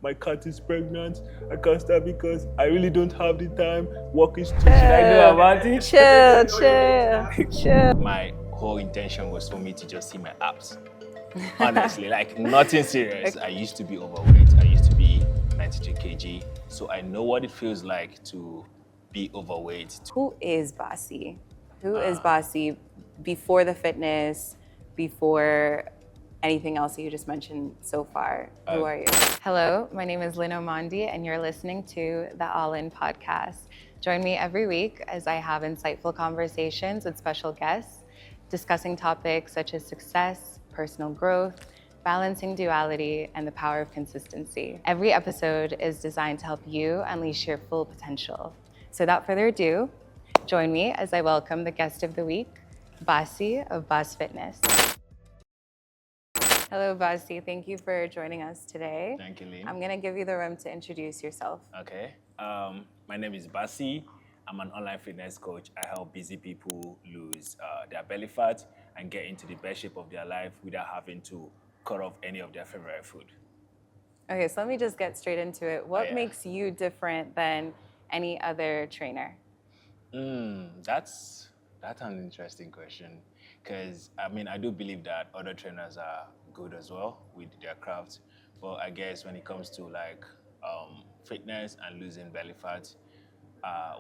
my cat is pregnant. I can't start because I really don't have the time. Work is too. Should I know about it? Chill. My whole intention was for me to just see my abs. Honestly, like nothing serious. I used to be overweight. I used to be 92 kg. So I know what it feels like to be overweight. Who is Bassey? Who is Bassey before the fitness, before anything else that you just mentioned so far? Who are you? Hello, my name is Lynn Omondi, and you're listening to the ALL LYNN Podcast. Join me every week as I have insightful conversations with special guests, discussing topics such as success, personal growth, balancing duality, and the power of consistency. Every episode is designed to help you unleash your full potential. So without further ado, join me as I welcome the guest of the week, Bassey of Bass Fitness. Hello, Bassey. Thank you for joining us today. Thank you, Lynn. I'm going to give you the room to introduce yourself. Okay. My name is Bassey. I'm an online fitness coach. I help busy people lose their belly fat and get into the best shape of their life without having to cut off any of their favorite food. Okay, so let me just get straight into it. What makes you different than any other trainer? That's an interesting question, because I do believe that other trainers are good as well with their craft, but I guess when it comes to like fitness and losing belly fat,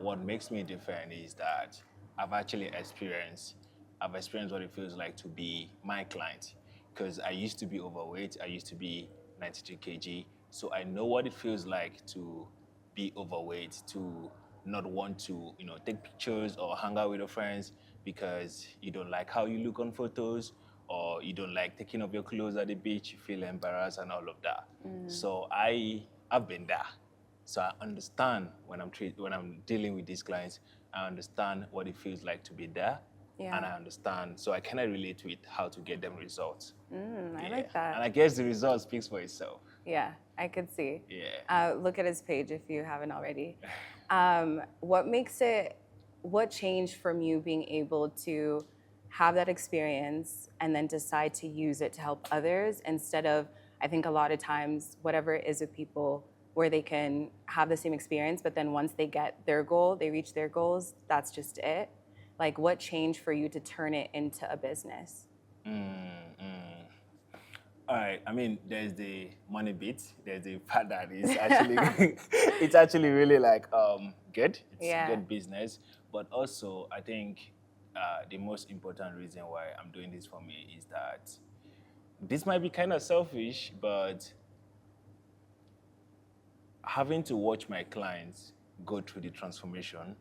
what makes me different is that I've experienced what it feels like to be my client, because I used to be overweight. I used to be 92 kg, so I know what it feels like to be overweight, to not want to, take pictures or hang out with your friends because you don't like how you look on photos, or you don't like taking off your clothes at the beach, you feel embarrassed and all of that. So I've been there. So I understand when I'm dealing with these clients, I understand what it feels like to be there. Yeah. And I understand, so I cannot relate with how to get them results. I like that. And I guess the result speaks for itself. Yeah, I could see. Yeah. Look at his page if you haven't already. What changed from you being able to have that experience and then decide to use it to help others instead of, I think a lot of times, whatever it is with people where they can have the same experience, but then once they get their goal, they reach their goals, that's just it. Like, what changed for you to turn it into a business? All right. There's the money bit. There's the part that is actually it's actually really like good. It's good business. But also, I think the most important reason why I'm doing this for me is that this might be kind of selfish, but having to watch my clients go through the transformation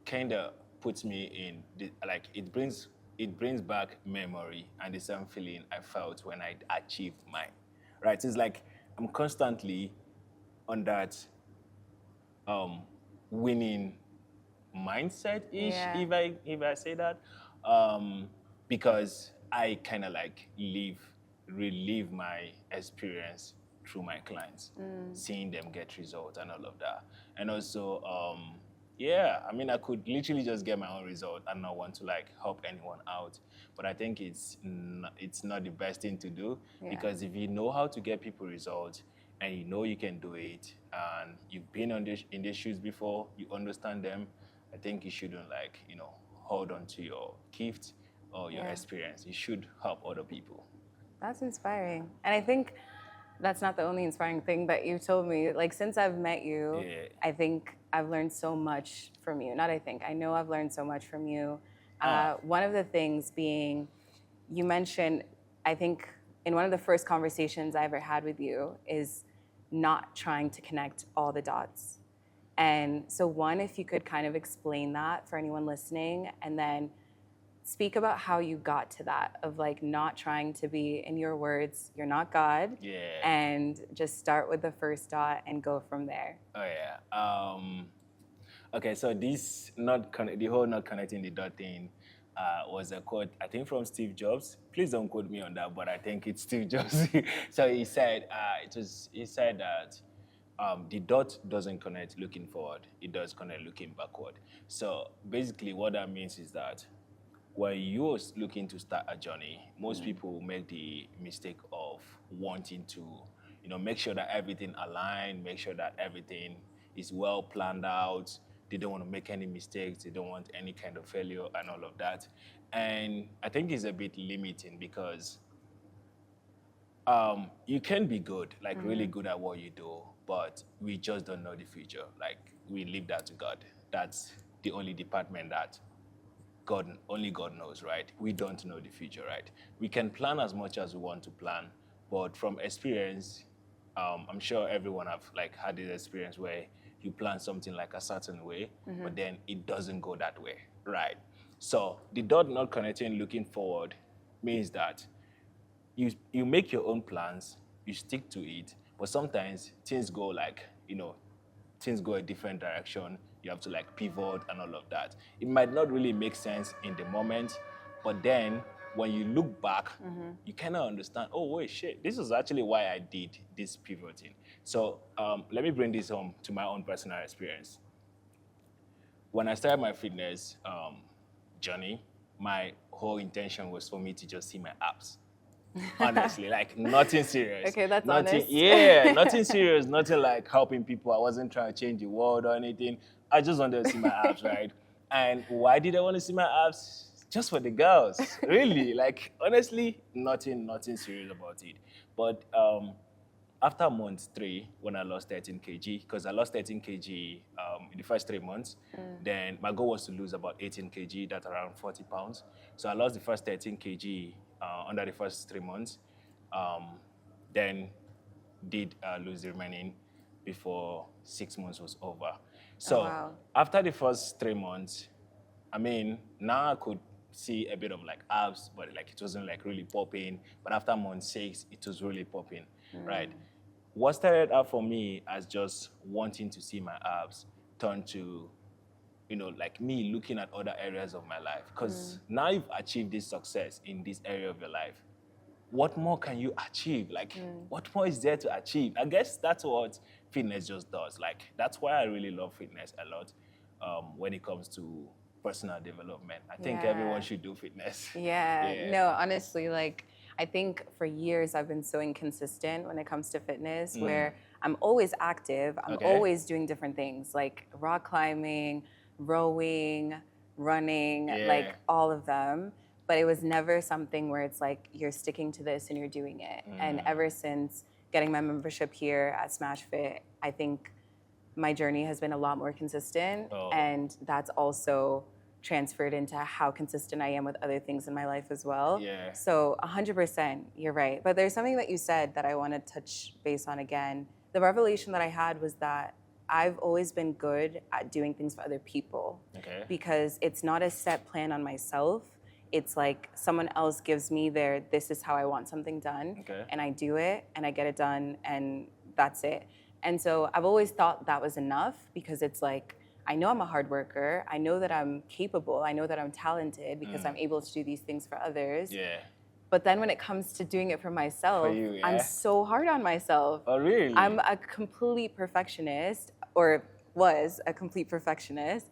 kind of puts me in it brings back memory and the same feeling I felt when I achieved mine, right? It's like I'm constantly on that winning mindset-ish, if I say that, because I kind of like relive my experience through my clients, seeing them get results and all of that. And also, I could literally just get my own result and not want to like help anyone out. But I think it's not the best thing to do, because if you know how to get people results and you know you can do it and you've been in their shoes before, you understand them, I think you shouldn't hold on to your gift or your experience. You should help other people. That's inspiring. And I think that's not the only inspiring thing that you told me. Like, since I've met you, I think I've learned so much from you. I know I've learned so much from you. One of the things being, you mentioned, I think in one of the first conversations I ever had with you, is not trying to connect all the dots. And so one, if you could kind of explain that for anyone listening, and then speak about how you got to that, of like not trying to be, in your words, you're not God, and just start with the first dot and go from there. Oh yeah. Okay, so the whole not connecting the dot thing was a quote, I think, from Steve Jobs. Please don't quote me on that, but I think it's Steve Jobs. So he said that the dot doesn't connect looking forward; it does connect looking backward. So basically, what that means is that when you're looking to start a journey, most people make the mistake of wanting to, make sure that everything aligned, make sure that everything is well planned out. They don't want to make any mistakes. They don't want any kind of failure and all of that. And I think it's a bit limiting because you can be good, like really good at what you do, but we just don't know the future. Like we leave that to God. That's the only department that only God knows, right? We don't know the future, right? We can plan as much as we want to plan, but from experience, I'm sure everyone have like had this experience where you plan something like a certain way, but then it doesn't go that way, right? So the dot not connecting, looking forward, means that you make your own plans, you stick to it, but sometimes things go like, things go a different direction. You have to like pivot and all of that. It might not really make sense in the moment, but then when you look back, you kind of understand, oh, wait, shit, this is actually why I did this pivoting. So let me bring this home to my own personal experience. When I started my fitness journey, my whole intention was for me to just see my abs. Honestly, like nothing serious. Okay, that's nothing, honest. Yeah, nothing serious, nothing like helping people. I wasn't trying to change the world or anything. I just wanted to see my abs, right? And why did I want to see my abs? Just for the girls, really. Like honestly, nothing serious about it. But after month 3, when I lost 13 kg, because I lost 13 kg in the first 3 months, then my goal was to lose about 18 kg, that's around 40 pounds. So I lost the first 13 kg under the first 3 months, then did lose the remaining before 6 months was over. So after the first 3 months, I mean, now I could see a bit of like abs, but like it wasn't like really popping. But after month 6, it was really popping, right? What started out for me as just wanting to see my abs turned to, like me looking at other areas of my life. Because now you've achieved this success in this area of your life. What more can you achieve? Like, what more is there to achieve? I guess that's what fitness just does. Like, that's why I really love fitness a lot when it comes to personal development. I think everyone should do fitness. No, honestly, like, I think for years I've been so inconsistent when it comes to fitness, where I'm always active. I'm always doing different things, like rock climbing, rowing, running, like all of them. But it was never something where it's like you're sticking to this and you're doing it. And ever since getting my membership here at Smash Fit, I think my journey has been a lot more consistent. And that's also transferred into how consistent I am with other things in my life as well. So 100%, you're right. But there's something that you said that I want to touch base on again. The revelation that I had was that I've always been good at doing things for other people. Because it's not a set plan on myself. It's like someone else gives me this is how I want something done. And I do it and I get it done and that's it. And so I've always thought that was enough because it's like, I know I'm a hard worker. I know that I'm capable. I know that I'm talented because I'm able to do these things for others. But then when it comes to doing it for myself, I'm so hard on myself. Oh, really? I'm a complete perfectionist, or was a complete perfectionist.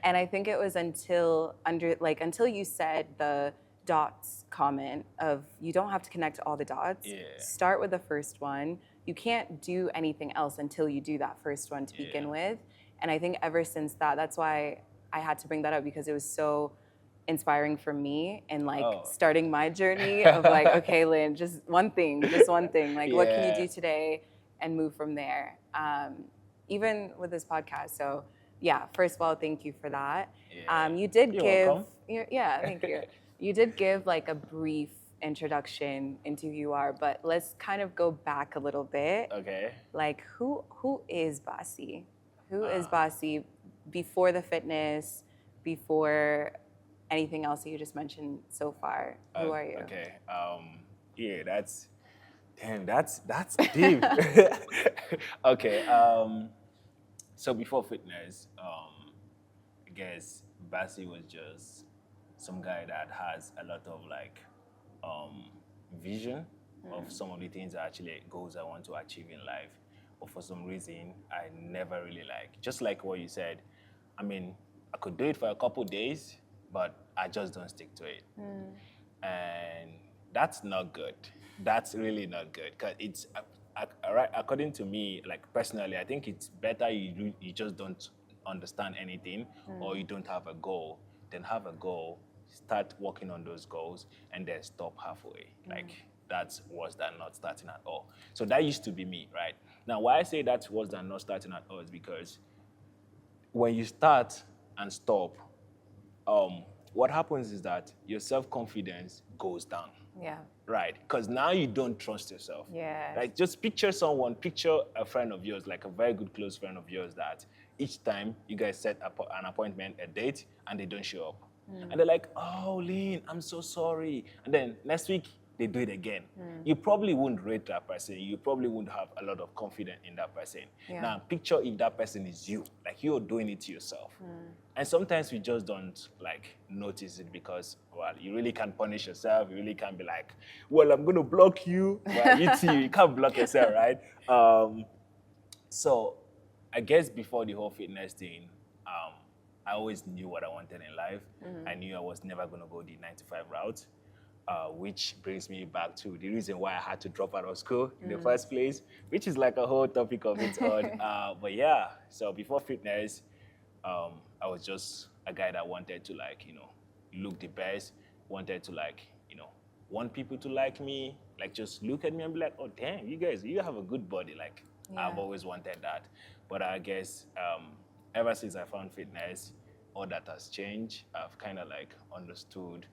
And I think it was until you said the dots comment of you don't have to connect all the dots. Start with the first one. You can't do anything else until you do that first one to begin with. And I think ever since that's why I had to bring that up, because it was so inspiring for me and like starting my journey of like, okay, Lynn, just one thing. Like, what can you do today and move from there? Even with this podcast. So first of all, thank you for that. You did thank you. You did give like a brief introduction into who you are, but let's kind of go back a little bit. Like, who is Bassey? Who is Bassey before the fitness, before anything else that you just mentioned so far? Who are you? That's deep. So before fitness, I guess Bassey was just some guy that has a lot of like vision of some of the things goals I want to achieve in life. But for some reason, I never really just like what you said, I mean, I could do it for a couple days, but I just don't stick to it. And that's not good. That's really not good, because right, according to me, like personally, I think it's better you just don't understand anything or you don't have a goal. Then have a goal, start working on those goals, and then stop halfway. Like that's worse than not starting at all. So that used to be me, right? Now, why I say that's worse than not starting at all is because when you start and stop, what happens is that your self-confidence goes down. Yeah. Right, because now you don't trust yourself. Yeah. Like just picture a friend of yours, like a very good close friend of yours that each time you guys set an appointment, a date, and they don't show up. And they're like, oh, Lynn, I'm so sorry. And then next week, they do it again. You probably wouldn't rate that person. You probably wouldn't have a lot of confidence in that person. Yeah. Now, picture if that person is you, like you're doing it to yourself. And sometimes we just don't like notice it because, well, you really can't punish yourself. You really can't be like, well, I'm going to block you. Well, you can't block yourself, right? So I guess before the whole fitness thing, I always knew what I wanted in life. I knew I was never going to go the 9-to-5 route, which brings me back to the reason why I had to drop out of school in the first place, which is like a whole topic of its own. But yeah, so before fitness, I was just a guy that wanted to like, look the best, wanted to like, want people to like me, like just look at me and be like, oh, damn, you have a good body. Like, Yeah. I've always wanted that. But I guess ever since I found fitness, all that has changed. I've kind of like understood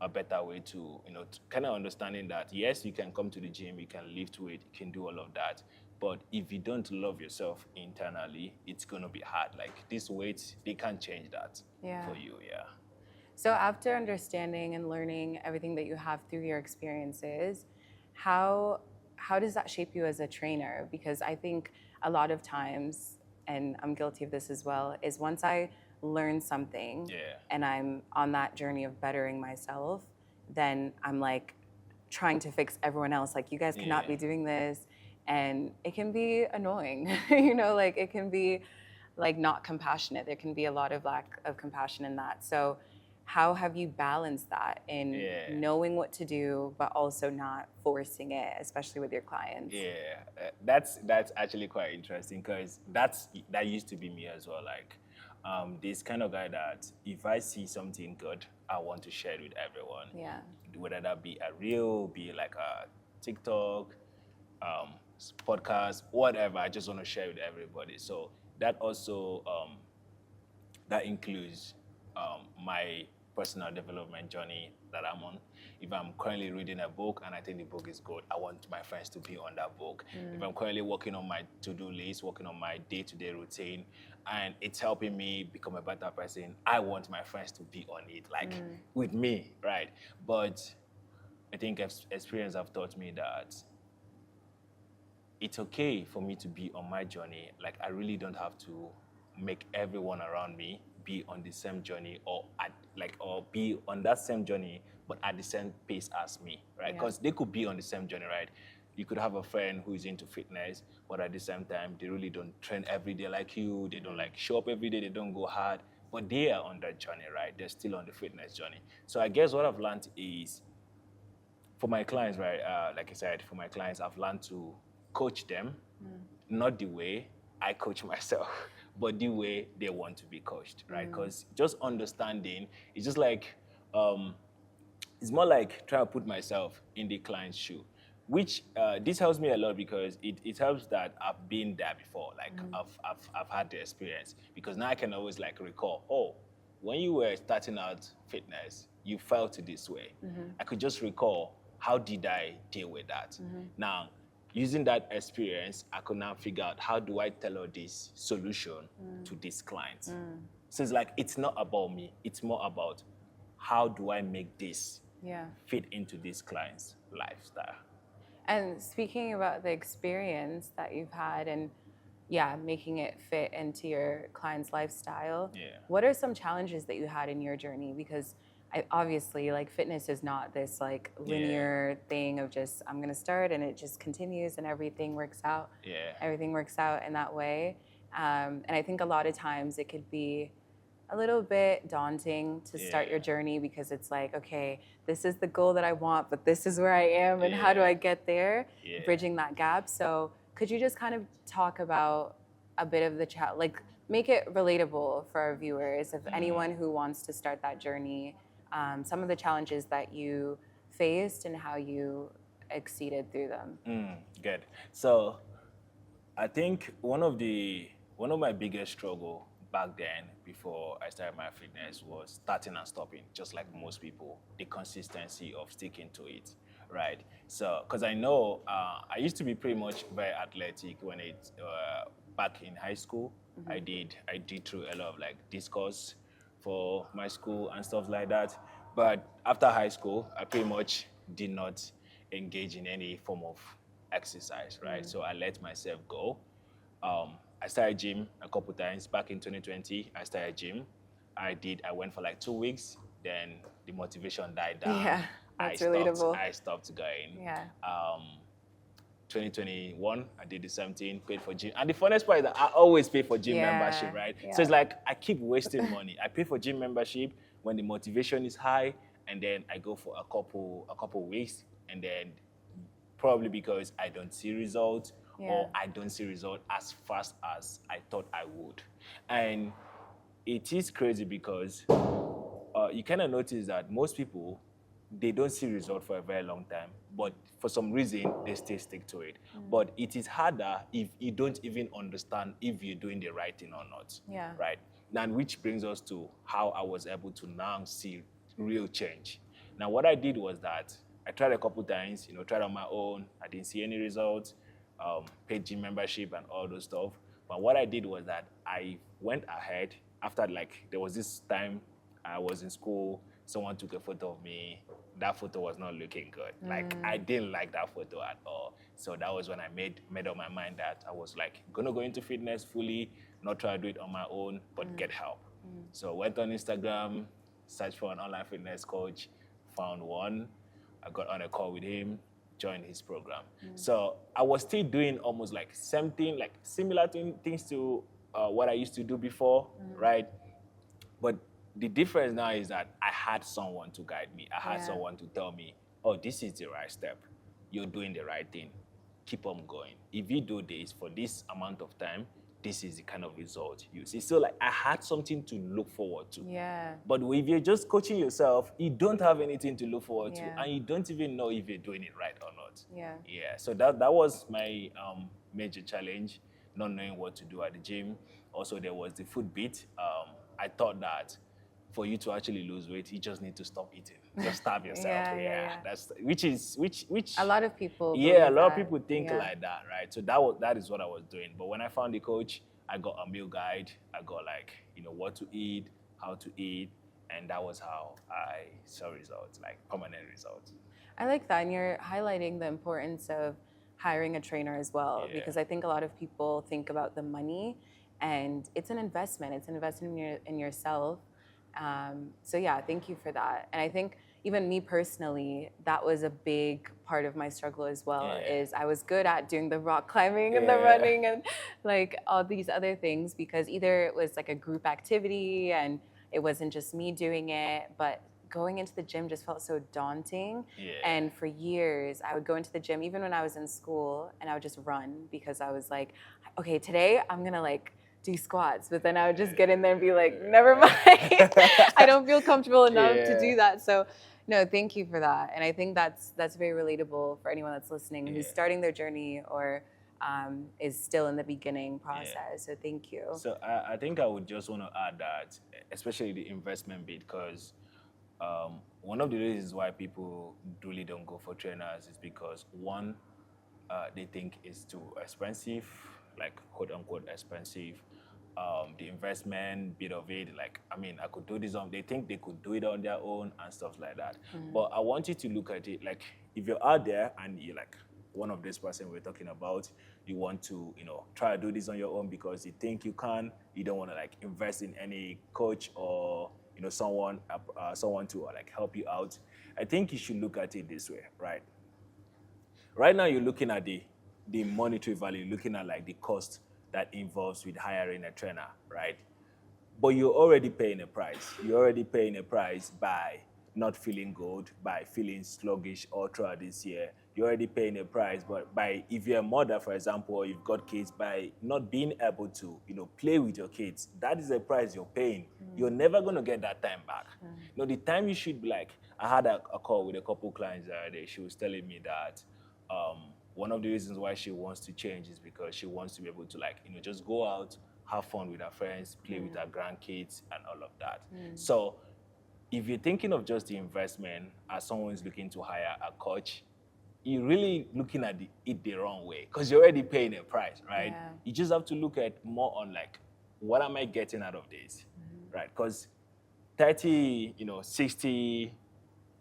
a better way to, kind of understanding that, yes, you can come to the gym, you can lift weight, you can do all of that. But if you don't love yourself internally, it's going to be hard. Like these weights, they can't change that for you, yeah. So after understanding and learning everything that you have through your experiences, how does that shape you as a trainer? Because I think a lot of times, and I'm guilty of this as well, is once I learn something and I'm on that journey of bettering myself, then I'm like trying to fix everyone else. Like, you guys cannot be doing this. And it can be annoying, like it can be like not compassionate. There can be a lot of lack of compassion in that. So how have you balanced that in knowing what to do, but also not forcing it, especially with your clients? Yeah, that's actually quite interesting because that used to be me as well. Like, this kind of guy that if I see something good, I want to share it with everyone. Yeah. Whether that be a reel, be like a TikTok, podcast, whatever. I just want to share it with everybody. So that also that includes my personal development journey that I'm on. If I'm currently reading a book and I think the book is good, I want my friends to be on that book. If I'm currently working on my to-do list, working on my day-to-day routine, and it's helping me become a better person, I want my friends to be on it, like with me, right? But I think experience have taught me that it's okay for me to be on my journey. Like, I really don't have to make everyone around me be on the same journey or be on that same journey, but at the same pace as me, right? Because they could be on the same journey, right? You could have a friend who is into fitness, but at the same time, they really don't train every day like you. They don't like show up every day. They don't go hard, but they are on that journey, right? They're still on the fitness journey. So I guess what I've learned is, for my clients, right? Like I said, for my clients, I've learned to coach them, not the way I coach myself, but the way they want to be coached, right? Because just understanding, it's just like, it's more like trying to put myself in the client's shoe, which this helps me a lot because it helps that I've been there before. Like I've had the experience, because now I can always like recall, oh, when you were starting out fitness, you felt this way. I could just recall, how did I deal with that? Now, using that experience, I could now figure out, how do I tailor this solution to this client? So it's like, it's not about me. It's more about, how do I make this fit into this client's lifestyle? And speaking about the experience that you've had and making it fit into your client's lifestyle, what are some challenges that you had in your journey? Because obviously, like, fitness is not this like linear thing of just, I'm gonna start and it just continues and everything works out. Everything works out in that way. And I think a lot of times it could be a little bit daunting to start your journey because it's like, okay, this is the goal that I want, but this is where I am, and how do I get there? Bridging that gap. So could you just kind of talk about a bit of the chat, like make it relatable for our viewers, if anyone who wants to start that journey, some of the challenges that you faced and how you exceeded through them. Good. So I think one of my biggest struggle back then, before I started my fitness, was starting and stopping, just like most people, the consistency of sticking to it, right? So, because I know I used to be pretty much very athletic when back in high school. I did through a lot of like discourse for my school and stuff like that. But after high school, I pretty much did not engage in any form of exercise, right? So I let myself go. I started gym a couple times. Back in 2020, I started gym. I went for like 2 weeks. Then the motivation died down. Yeah, that's relatable. I stopped going. Yeah. 2021, I did the same thing, paid for gym. And the funniest part is that I always pay for gym membership, right? Yeah. So it's like I keep wasting money. I pay for gym membership when the motivation is high, and then I go for a couple weeks, and then probably because I don't see results, or I don't see results as fast as I thought I would. And it is crazy because you kind of notice that most people, they don't see results for a very long time, but for some reason, they still stick to it. But it is harder if you don't even understand if you're doing the right thing or not, right? And which brings us to how I was able to now see real change. Now, what I did was that I tried a couple times, tried on my own. I didn't see any results, paid gym membership and all those stuff. But what I did was that I went ahead after, like, there was this time I was in school, someone took a photo of me. That photo was not looking good. Like, I didn't like that photo at all. So that was when I made up my mind that I was like, gonna go into fitness fully, not try to do it on my own, but get help. So went on Instagram, searched for an online fitness coach, found one. I got on a call with him, joined his program. So I was still doing almost like something, like similar things to what I used to do before, right? But the difference now is that I had someone to guide me. I had someone to tell me, oh, this is the right step. You're doing the right thing. Keep on going. If you do this for this amount of time, this is the kind of result you see. So like I had something to look forward to. Yeah. But if you're just coaching yourself, you don't have anything to look forward to, and you don't even know if you're doing it right or not. Yeah. So that was my major challenge, not knowing what to do at the gym. Also, there was the food bit. I thought that for you to actually lose weight, you just need to stop eating. Just starve yourself. That's which a lot of people. Yeah, a lot of people think like that, right? So that is what I was doing. But when I found the coach, I got a meal guide. I got like what to eat, how to eat, and that was how I saw results, like permanent results. I like that, and you're highlighting the importance of hiring a trainer as well, because I think a lot of people think about the money, and it's an investment. It's an investment in yourself. So yeah, thank you for that. And I think even me personally, that was a big part of my struggle as well, is I was good at doing the rock climbing and the running and like all these other things, because either it was like a group activity and it wasn't just me doing it, but going into the gym just felt so daunting. And for years, I would go into the gym, even when I was in school, and I would just run because I was like, okay, today I'm gonna like do squats, but then I would just get in there and be like, never mind. I don't feel comfortable enough to do that. So no, thank you for that. And I think that's very relatable for anyone that's listening who's starting their journey or is still in the beginning process. So thank you. So I think I would just want to add that, especially the investment bit, because one of the reasons why people really don't go for trainers is because, one, they think it's too expensive, like quote unquote expensive. The investment bit of it, like, I mean, I could do this they think they could do it on their own and stuff like that. But I want you to look at it like, if you're out there and you're like one of this person we're talking about, you want to, try to do this on your own because you think you can, you don't want to like invest in any coach or, someone to like help you out. I think you should look at it this way, right? Right now you're looking at the monetary value, looking at like the cost that involves with hiring a trainer, right? but you're already paying a price. You're already paying a price by not feeling good, by feeling sluggish all throughout this year. You're already paying a price, but by, if you're a mother, for example, or you've got kids, by not being able to, play with your kids, that is the price you're paying. You're never going to get that time back. The time you should be like, I had a call with a couple clients the other day. She was telling me that one of the reasons why she wants to change is because she wants to be able to just go out, have fun with her friends, play with her grandkids and all of that. So if you're thinking of just the investment as someone who's looking to hire a coach, you're really looking at it the wrong way because you're already paying a price, right? Yeah. You just have to look at more on what am I getting out of this, right? Because 30, 60,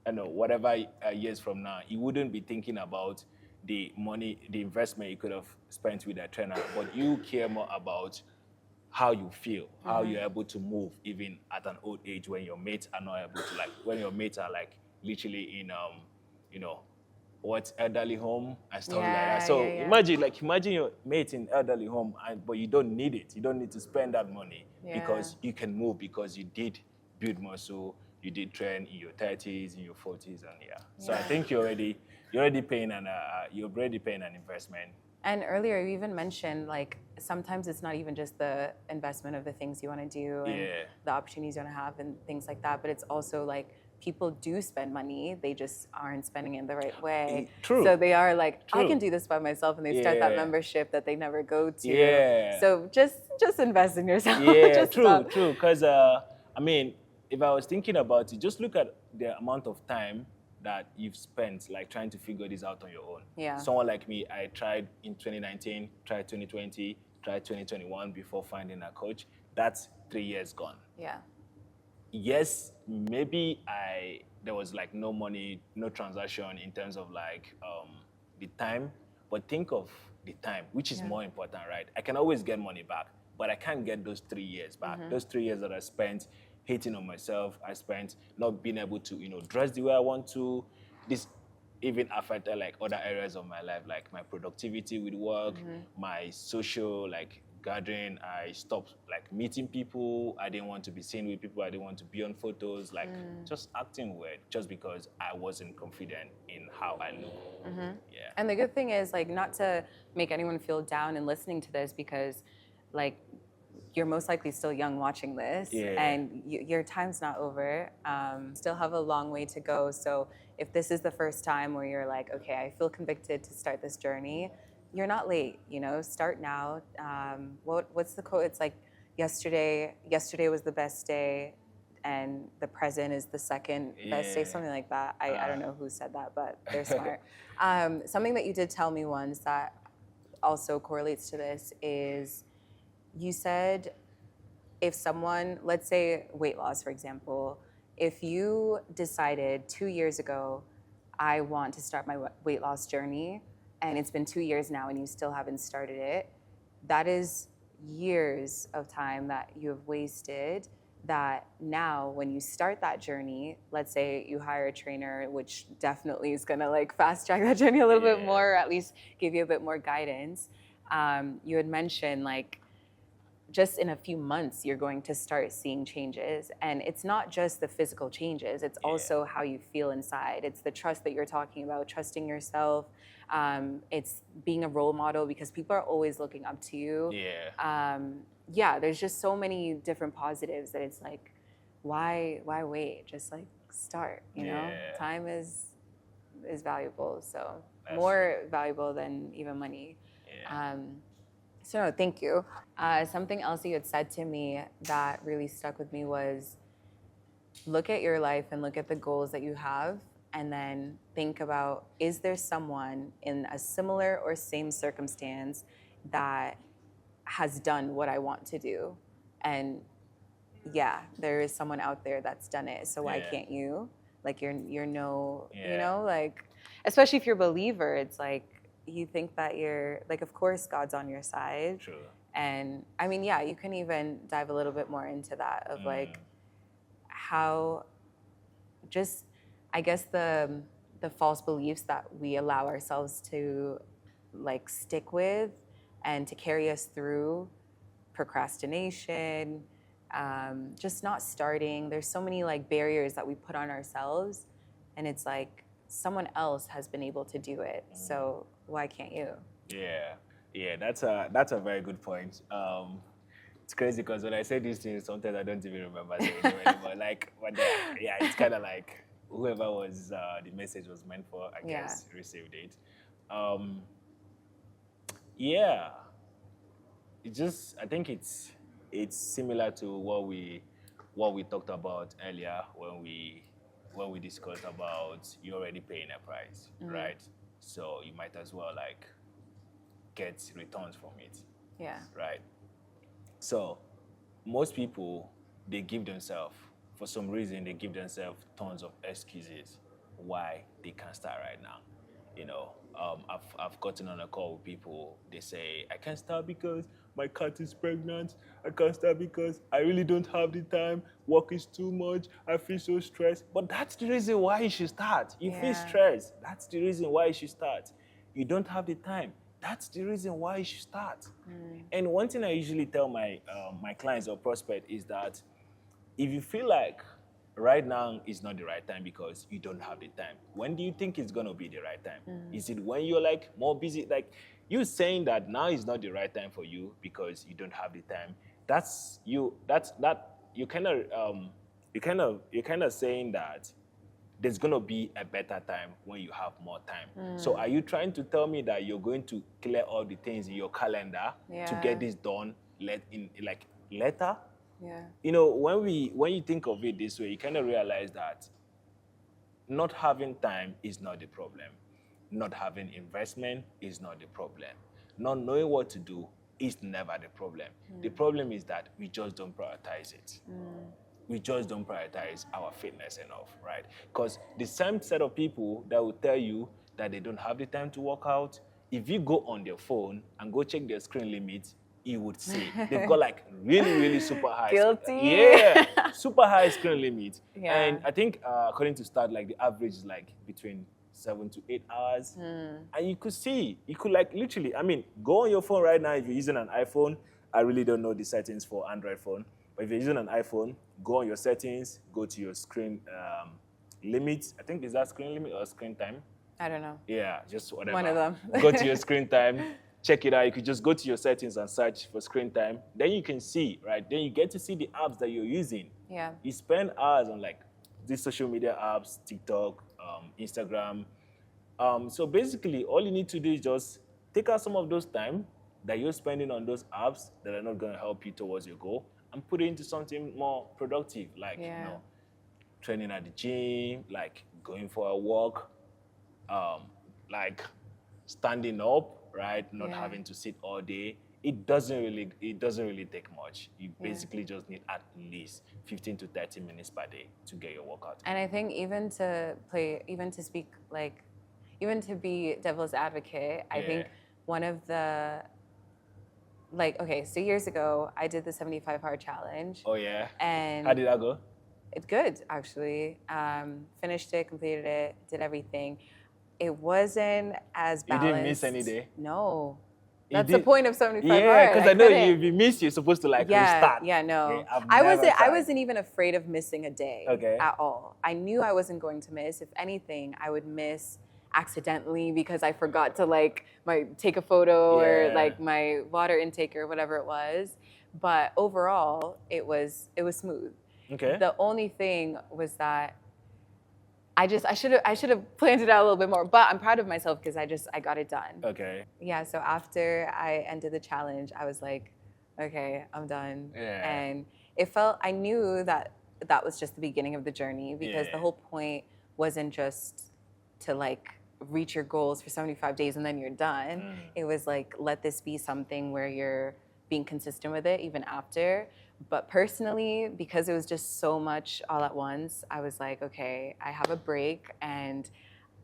whatever years from now, you wouldn't be thinking about the money, the investment you could have spent with a trainer, but you care more about how you feel, how you're able to move even at an old age when your mates are not able to, when your mates are literally in, elderly home and stuff like that. So imagine your mate in elderly home, but you don't need it. You don't need to spend that money because you can move, because you did build muscle, you did train in your 30s, in your 40s, and So I think you're already paying an investment. And earlier you even mentioned sometimes it's not even just the investment of the things you want to do and the opportunities you want to have and things like that, but it's also people do spend money, they just aren't spending it the right way. True. So they are I can do this by myself, and they start that membership that they never go to. Yeah. So just invest in yourself. Yeah, true. Because if I was thinking about it, just look at the amount of time that you've spent trying to figure this out on your own. Yeah. Someone like me, I tried in 2019, tried 2020, tried 2021 before finding a coach. That's 3 years gone. Yeah. Yes, maybe there was no money, no transaction in terms of the time, but think of the time, which is more important, right? I can always get money back, but I can't get those 3 years back. Those 3 years that I spent hating on myself, I spent not being able to, dress the way I want to. This even affected other areas of my life, like my productivity with work, my social gathering. I stopped meeting people. I didn't want to be seen with people. I didn't want to be on photos, just acting weird, just because I wasn't confident in how I look. Yeah. And the good thing is not to make anyone feel down in listening to this, because you're most likely still young watching this, and your time's not over. Still have a long way to go. So if this is the first time where you're okay, I feel convicted to start this journey, you're not late. Start now. What's the quote? It's yesterday was the best day, and the present is the second best day, something like that. I don't know who said that, but they're smart. Something that you did tell me once that also correlates to this is, you said if someone, let's say weight loss, for example, if you decided 2 years ago, I want to start my weight loss journey, and it's been 2 years now and you still haven't started it, that is years of time that you have wasted, that now when you start that journey, let's say you hire a trainer, which definitely is gonna fast track that journey a little bit more, or at least give you a bit more guidance. You had mentioned just in a few months, you're going to start seeing changes. And it's not just the physical changes, it's also how you feel inside. It's the trust that you're talking about, trusting yourself. It's being a role model, because people are always looking up to you. There's just so many different positives that it's why wait? Just start, you know? Time is valuable, so more valuable than even money. So thank you. Something else you had said to me that really stuck with me was, look at your life and look at the goals that you have, and then think about, is there someone in a similar or same circumstance that has done what I want to do? And there is someone out there that's done it, so why can't you? You're no, especially if you're a believer, it's you think that you're of course God's on your side. True. And you can even dive a little bit more into that of how just, I guess, the false beliefs that we allow ourselves to stick with and to carry us through procrastination, just not starting. There's so many like barriers that we put on ourselves, and it's like someone else has been able to do it. So why can't you? Yeah, that's a very good point. It's crazy because when I say these things, sometimes I don't even remember saying them anymore. Yeah, it's kind of like whoever was the message was meant for, I guess, received it. Yeah, I think it's similar to what we talked about earlier when we discussed about you already paying a price, right? So you might as well like get returns from it. Yeah. Right. So most people, they give themselves, for some reason, they give themselves tons of excuses why they can't start right now. You know, I've gotten on a call with people. They say, I can't start because my cat is pregnant. I can't start because I really don't have the time. Work is too much. I feel so stressed. But that's the reason why you should start. You feel stressed. That's the reason why you should start. You don't have the time. That's the reason why you should start. And one thing I usually tell my my clients or prospect is that if you feel like right now is not the right time because you don't have the time, when do you think it's gonna be the right time? Is it when you're like more busy? Like you saying that now is not the right time for you because you don't have the time. You're kind of saying that there's going to be a better time when you have more time. So are you trying to tell me that you're going to clear all the things in your calendar to get this done later? Yeah. You know, when you think of it this way, you kind of realize that not having time is not the problem. Not having investment is not the problem. Not knowing what to do is never the problem. The problem is that we just don't prioritize it. We just don't prioritize our fitness enough, right? Because the same set of people that will tell you that they don't have the time to work out, if you go on their phone and go check their screen limits, you would see they've got like really, really super high. Guilty. Yeah, super high screen limit. Yeah. And I think according to Start, like the average is like between 7 to 8 hours. And you could like literally, I mean, go on your phone right now if you're using an iPhone. I really don't know the settings for Android phone. But if you're using an iPhone, go on your settings, go to your screen limits. I think is that screen limit or screen time? I don't know. Yeah, just whatever. One of them. Go to your screen time, check it out. You could just go to your settings and search for screen time. Then you can see, right? Then you get to see the apps that you're using. Yeah. You spend hours on like these social media apps, TikTok, Instagram. So basically, all you need to do is just take out some of those time that you're spending on those apps that are not going to help you towards your goal and put it into something more productive, like, you know, training at the gym, like going for a walk, like standing up, right? Not having to sit all day. It doesn't really take much. You basically just need at least 15 to 30 minutes per day to get your workout. And I think even to be devil's advocate, I think one of the, like, okay, so years ago, I did the 75 hard challenge. Oh, yeah? And how did that go? It's good, actually. Finished it, completed it, did everything. It wasn't as balanced. You didn't miss any day? No. That's the point of 75 hard. Yeah, because I know if you miss, you're supposed to like restart. Yeah, no. Okay, I wasn't even afraid of missing a day at all. I knew I wasn't going to miss. If anything, I would miss accidentally because I forgot to take a photo or like my water intake or whatever it was. But overall, it was smooth. Okay. The only thing was that I should have planned it out a little bit more, but I'm proud of myself because I got it done. Okay. Yeah, so after I ended the challenge, I was like, okay, I'm done. Yeah. And I knew that was just the beginning of the journey because the whole point wasn't just to like reach your goals for 75 days and then you're done. It was like, let this be something where you're being consistent with it even after. But personally, because it was just so much all at once, I was like, okay, I have a break. And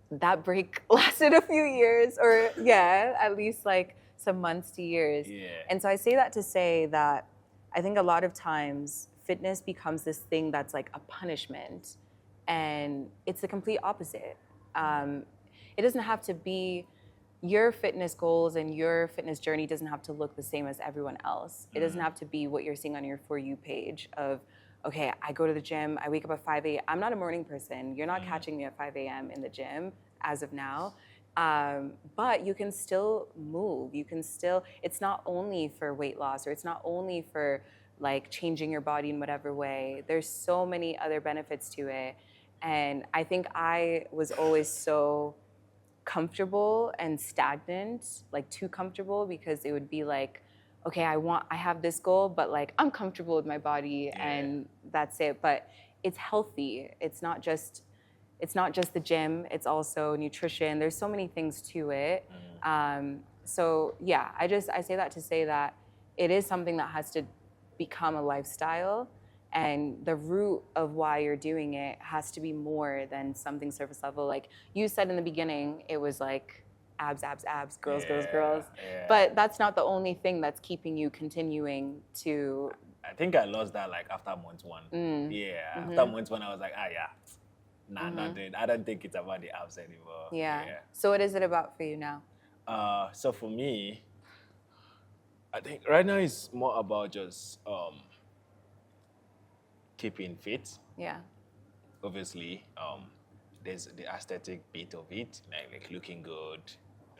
that break lasted a few years or at least like some months to years. Yeah. And so I say that to say that I think a lot of times fitness becomes this thing that's like a punishment. And it's the complete opposite. It doesn't have to be, your fitness goals and your fitness journey doesn't have to look the same as everyone else. It doesn't have to be what you're seeing on your For You page of, okay, I go to the gym, I wake up at 5 a.m. I'm not a morning person. You're not catching me at 5 a.m. in the gym as of now. But you can still move. You can still, it's not only for weight loss, or it's not only for like changing your body in whatever way. There's so many other benefits to it. And I think I was always so comfortable and stagnant, like too comfortable, because it would be like, okay, I have this goal, but like I'm comfortable with my body and that's it. But it's healthy. It's not just the gym, it's also nutrition. There's so many things to it. So yeah, I say that to say that it is something that has to become a lifestyle, and the root of why you're doing it has to be more than something surface level. Like you said in the beginning, it was like abs, girls. Yeah. But that's not the only thing that's keeping you continuing to. I think I lost that like after month 1. After month 1, I was like, not doing. I don't think it's about the abs anymore. Yeah. So what is it about for you now? So for me, I think right now it's more about just keeping fit. Yeah. Obviously, there's the aesthetic bit of it, like looking good,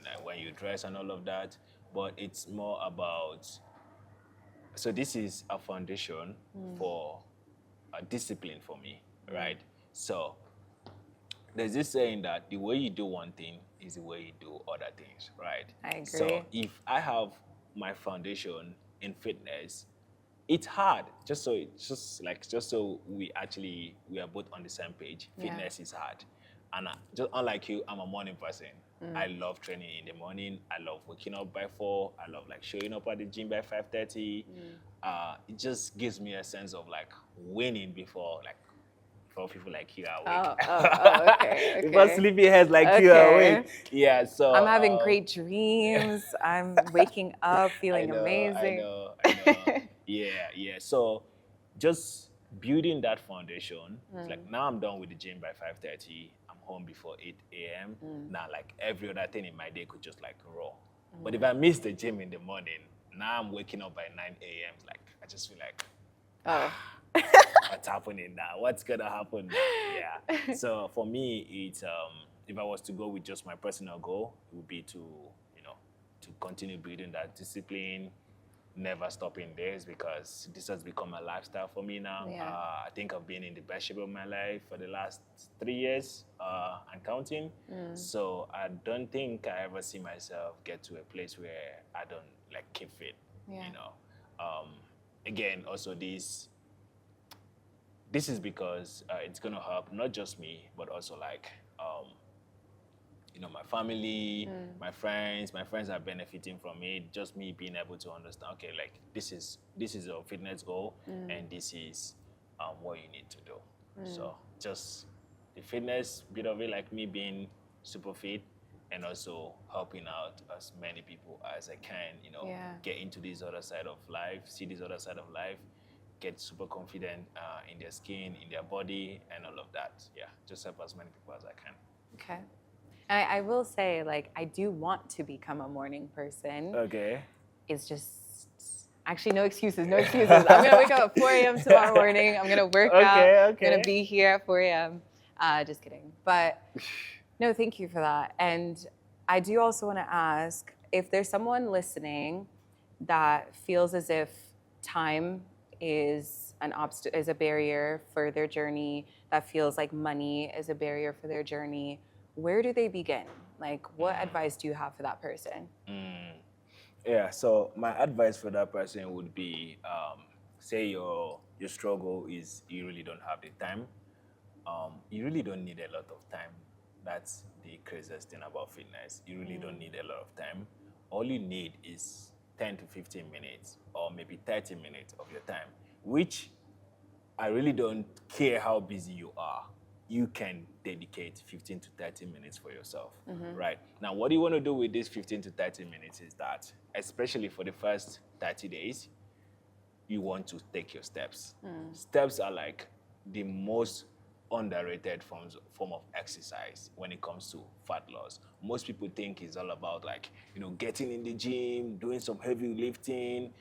like when you dress and all of that. But it's more about. So this is a foundation for a discipline for me, right? So there's this saying that the way you do one thing is the way you do other things, right? I agree. So if I have my foundation in fitness, it's hard. Just so we are both on the same page. Fitness is hard, and just unlike you, I'm a morning person. I love training in the morning. I love waking up by 4. I love like showing up at the gym by 5:30. It just gives me a sense of like winning before people like you are awake. Okay. Before sleepyheads like you are awake. Yeah, so I'm having great dreams. I'm waking up feeling amazing. I know. Yeah. So just building that foundation. It's like now I'm done with the gym by 5:30. I'm home before 8 a.m. Now like every other thing in my day could just like roll. But if I miss the gym in the morning, now I'm waking up by 9 a.m. Like I just feel like what's happening now? What's gonna happen now? Yeah. So for me, it's if I was to go with just my personal goal, it would be to continue building that discipline, never stopping this, because this has become a lifestyle for me now. I think I've been in the best shape of my life for the last 3 years and counting. So I don't think I ever see myself get to a place where I don't like keep fit. Again, also this is because it's going to help not just me, but also like, my family, my friends are benefiting from it. Just me being able to understand, okay, like this is a fitness goal, and this is what you need to do. So just the fitness bit of it, like me being super fit, and also helping out as many people as I can, get into this other side of life, see this other side of life, get super confident in their skin, in their body, and all of that. Yeah, just help as many people as I can. Okay. And I will say, like, I do want to become a morning person. Okay. It's just, actually, no excuses. I'm going to wake up at 4 a.m. tomorrow morning. I'm going to work out. I'm going to be here at 4 a.m. Just kidding. But no, thank you for that. And I do also want to ask, if there's someone listening that feels as if time is a barrier for their journey, that feels like money is a barrier for their journey, where do they begin? Like, what advice do you have for that person? Yeah, so my advice for that person would be, say your struggle is you really don't have the time. You really don't need a lot of time. That's the craziest thing about fitness. You really don't need a lot of time. All you need is 10 to 15 minutes or maybe 30 minutes of your time, which I really don't care how busy you are. You can dedicate 15 to 30 minutes for yourself, right? Now, what you want to do with these 15 to 30 minutes is that, especially for the first 30 days, you want to take your steps. Steps are like the most underrated form of exercise when it comes to fat loss. Most people think it's all about like, getting in the gym, doing some heavy lifting,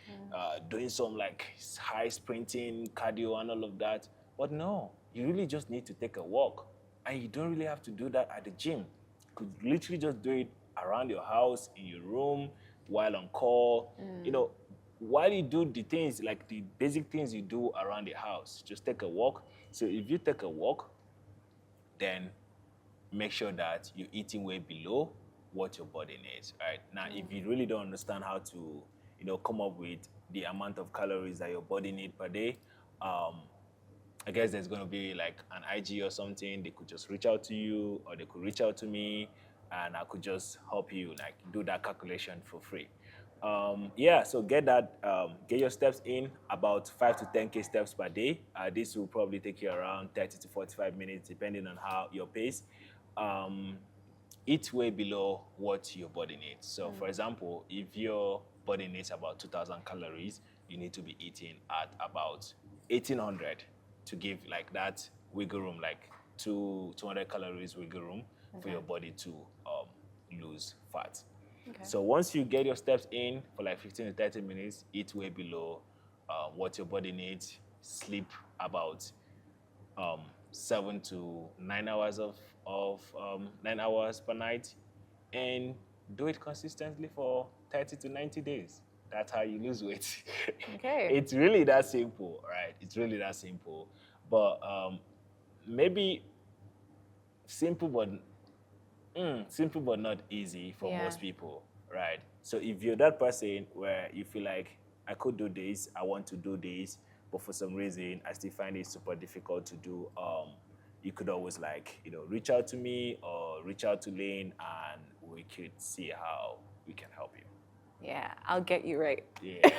doing some like high sprinting, cardio and all of that. But no, you really just need to take a walk. And you don't really have to do that at the gym. You could literally just do it around your house, in your room, while on call. While you do the things, like the basic things you do around the house, just take a walk. So if you take a walk, then make sure that you're eating way below what your body needs, right? Now, if you really don't understand how to, come up with the amount of calories that your body needs per day, I guess there's going to be like an IG or something. They could just reach out to you, or they could reach out to me, and I could just help you like do that calculation for free. So get your steps in, about 5 to 10K steps per day. This will probably take you around 30 to 45 minutes, depending on how your pace. Eat way below what your body needs. So, for example, if your body needs about 2,000 calories, you need to be eating at about 1,800 to give like that wiggle room, like 200 calories wiggle room for your body to lose fat. Okay. So once you get your steps in for like 15 to 30 minutes, eat way below what your body needs, sleep about 7 to 9 hours of 9 hours per night, and do it consistently for 30 to 90 days. That's how you lose weight. Okay. It's really that simple, right? It's really that simple. But maybe simple but not easy for most people, right? So if you're that person where you feel like, I could do this, I want to do this, but for some reason I still find it super difficult to do, you could always reach out to me or reach out to Lynn, and we could see how we can help you. Yeah, I'll get you right. Yeah.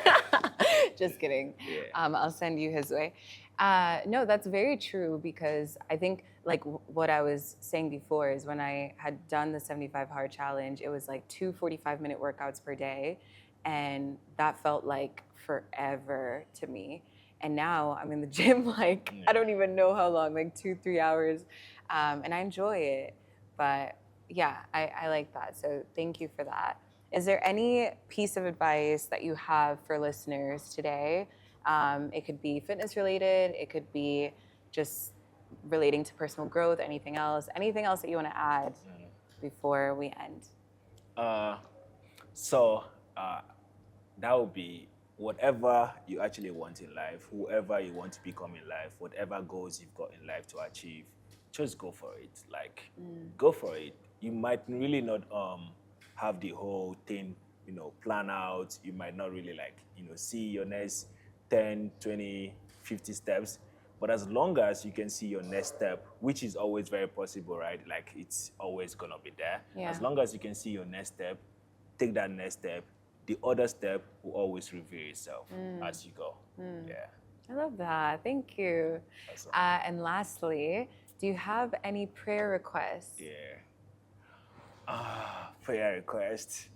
Just kidding. Yeah. I'll send you his way. No, that's very true, because I think like what I was saying before is when I had done the 75 hard challenge, it was like 2 45-minute workouts per day. And that felt like forever to me. And now I'm in the gym, I don't even know how long, like 2-3 hours. And I enjoy it. But yeah, I like that. So thank you for that. Is there any piece of advice that you have for listeners today? It could be fitness related, it could be just relating to personal growth, anything else that you want to add before we end? That would be whatever you actually want in life, whoever you want to become in life, whatever goals you've got in life to achieve, just go for it. Go for it. You might really not have the whole thing, plan out. You might not really see your next 10, 20, 50 steps. But as long as you can see your next step, which is always very possible, right? Like it's always gonna be there. Yeah. As long as you can see your next step, take that next step. The other step will always reveal itself as you go. Yeah. I love that. Thank you. Awesome. And lastly, do you have any prayer requests? Yeah. Prayer request.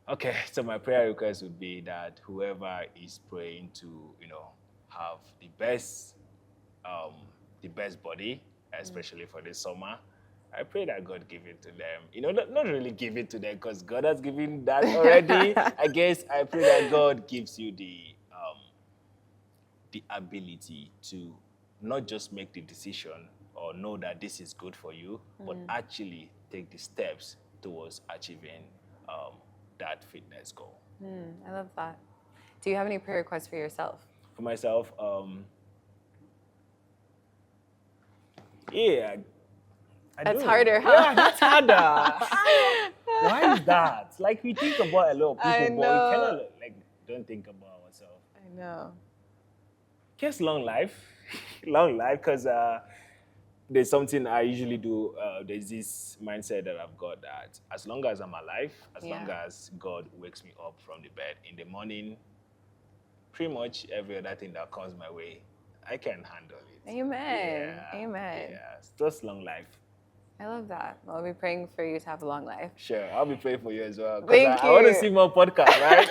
Okay, so my prayer request would be that whoever is praying to, have the best body, especially for this summer, I pray that God give it to them. Not really give it to them because God has given that already. I guess I pray that God gives you the ability to not just make the decision or know that this is good for you, but actually take the steps towards achieving that fitness goal. I love that. Do you have any prayer requests for yourself? For myself, yeah. That's harder, huh? Yeah, that's harder. Why is that? Like, we think about a lot of people, but we cannot, don't think about ourselves. I know. Just long life. Long life, because there's something I usually do. There's this mindset that I've got that as long as I'm alive, as long as God wakes me up from the bed in the morning, pretty much every other thing that comes my way, I can handle it. Amen. Yeah. Amen. Yeah, it's just long life. I love that. Well, I'll be praying for you to have a long life. Sure, I'll be praying for you as well. Thank you. I want to see more podcasts, right?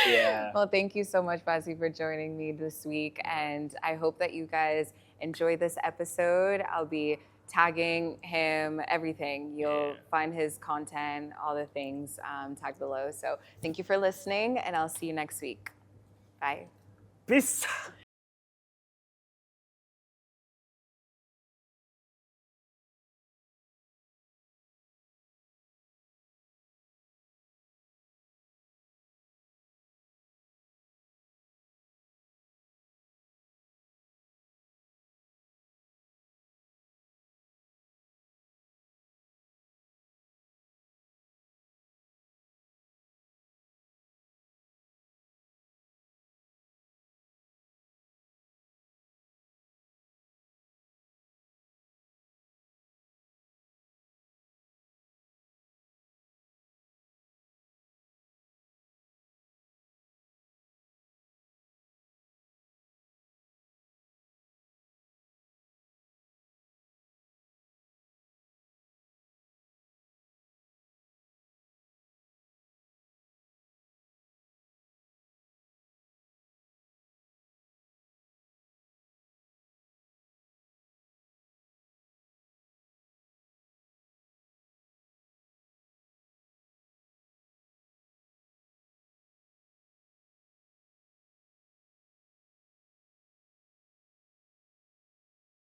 Yeah. Well, thank you so much, Bassey, for joining me this week. And I hope that you guys enjoy this episode. I'll be tagging him, everything. You'll find his content, all the things tagged below. So thank you for listening, and I'll see you next week. Bye. Peace.